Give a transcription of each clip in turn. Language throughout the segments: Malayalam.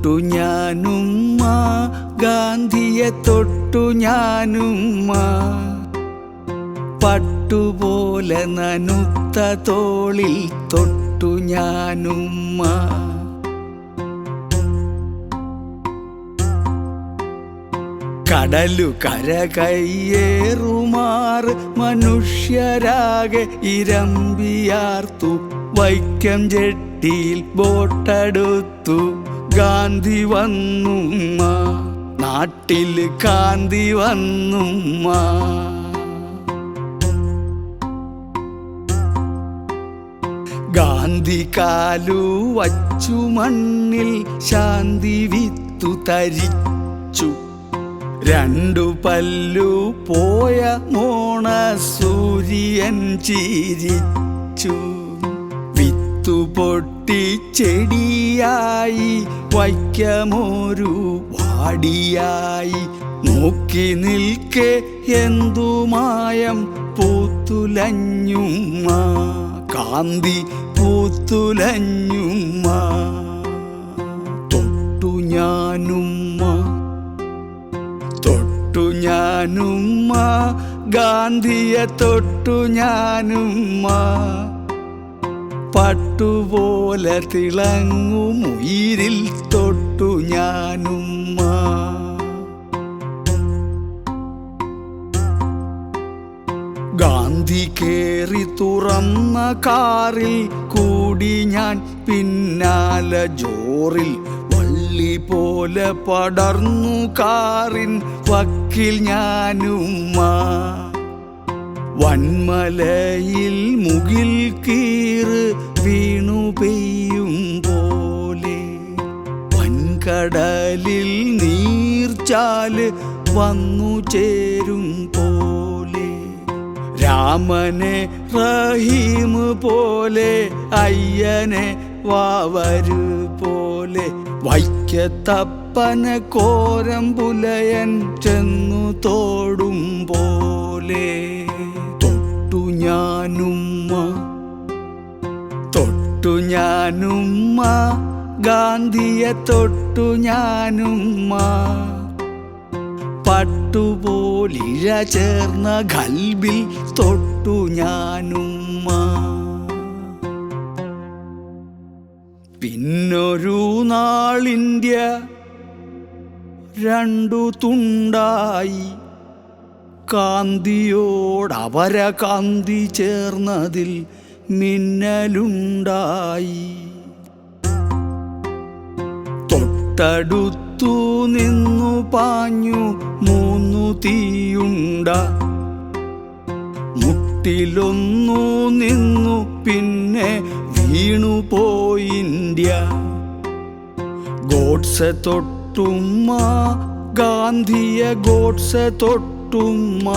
തൊട്ടു ഞാനുമ്മ, ഗാന്ധിയെ തൊട്ടു ഞാനുമ്മ. പട്ടുപോലെ നനുത്ത തോളിൽ തൊട്ടു ഞാനുമ്മ. കടലു കര കയ്യേറുമാറ് മനുഷ്യരാകെ ഇരമ്പിയാർത്തു. വൈക്കം ജെട്ടിയിൽ ബോട്ടടുത്തു ഗാന്ധി വന്നുമ്മ. നാട്ടിൽ കാന്തി വന്നുമ്മ. ഗാന്ധി കാലു വച്ചു മണ്ണിൽ ശാന്തി വിത്തു തരിച്ചു. രണ്ടു പല്ലു പോയ മോണ സൂര്യൻ ചിരിച്ചു. വിത്തു പൊട്ടി ചെടിയായി വൈക്കമൊരു വാടിയായി. നോക്കി നിൽക്കെ എന്തു മായം പൂത്തുലഞ്ഞുമ്മ. കാന്തി പൂത്തുലഞ്ഞുമ്മ. തൊട്ടു ഞാനുമ്മ, തൊട്ടു ഞാനുമ്മ, ഗാന്ധിയെ തൊട്ടു ഞാനുമ്മ. പട്ടുപോലെ തിളങ്ങും ഉയിരിൽ തൊട്ടു ഞാനുമ്മ. ഗാന്ധി കേറി തുറന്ന കാറിൽ കൂടി ഞാൻ പിന്നാലെ ജോറിൽ. വള്ളി പോലെ പടർന്നു കാറിൻ വക്കിൽ ഞാനുമ്മ. വന്മലയിൽ മുകിൽ കീറ് വീണു പെയ്യും പോലെ. വൻകടലിൽ നീർച്ചാല് വന്നു ചേരും പോലെ. രാമനെ റഹീം പോലെ, അയ്യനെ വാവര് പോലെ. വൈക്കത്തപ്പനെ കോരമ്പുലയൻ ചെന്നു തോടും പോലെ. തൊട്ടു ഞാനുമ്മ, തൊട്ടു ഞാനുമ്മ, ഗാന്ധിയെ തൊട്ടു ഞാനുമ്മ. പട്ടുപോലിഴ ചേർന്ന ഖൽബിൽ തൊട്ടു ഞാനുമ്മ. പിന്നൊരു നാളിന്ത്യ രണ്ടു തുണ്ടായി. കാന്തിയോടവര കാന്തി ചേർന്നതിൽ മിന്നലുണ്ടായി. തൊട്ടടുത്തു നിന്നു പാഞ്ഞു മൂന്നു തീയുണ്ട. മുട്ടിലൊന്നു നിന്നു പിന്നെ വീണുപോയി ഇന്ത്യ. ഗോഡ്സെ തൊട്ടുമ്മ, ഗാന്ധിയെ ഗോഡ്സെ തൊട്ടുമ്മ.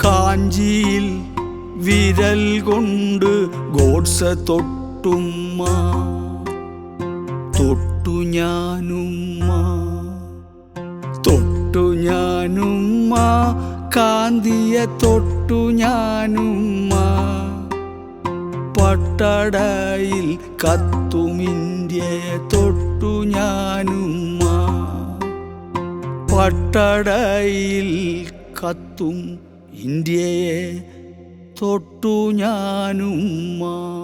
കാഞ്ചിയിൽ വിരൽ കൊണ്ട് ഗോഡ്സെ തൊട്ടുമ്മ. തൊട്ടു ഞാനുമ്മ, തൊട്ടു ഞാനുമ്മ, കാന്തിയെ തൊട്ടു ഞാനുമ്മ. പട്ടടയിൽ കത്തും ഇന്ത്യയെ തൊട്ടു ഞാനുമ്മ. പട്ടടയിൽ കത്തും ഇന്ത്യയെ തൊട്ടു ഞാനുമ്മ.